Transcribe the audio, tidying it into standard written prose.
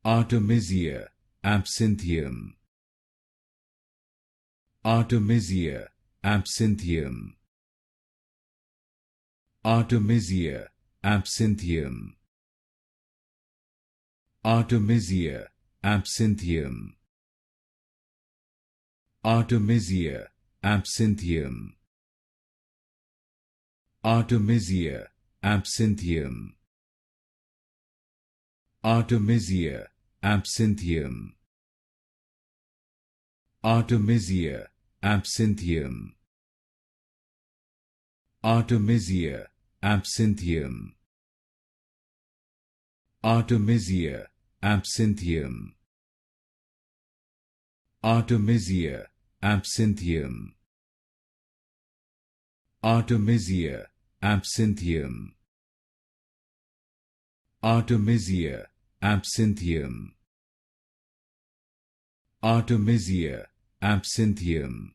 Artemisia Absinthium. Artemisia Absinthium. Artemisia Absinthium. Artemisia Absinthium. Artemisia Absinthium. Artemisia Absinthium. Artemisia Absinthium. Artemisia Absinthium. Artemisia Absinthium. Artemisia Absinthium. Artemisia Absinthium. Artemisia Absinthium. Artemisia Absinthium. Artemisia Absinthium.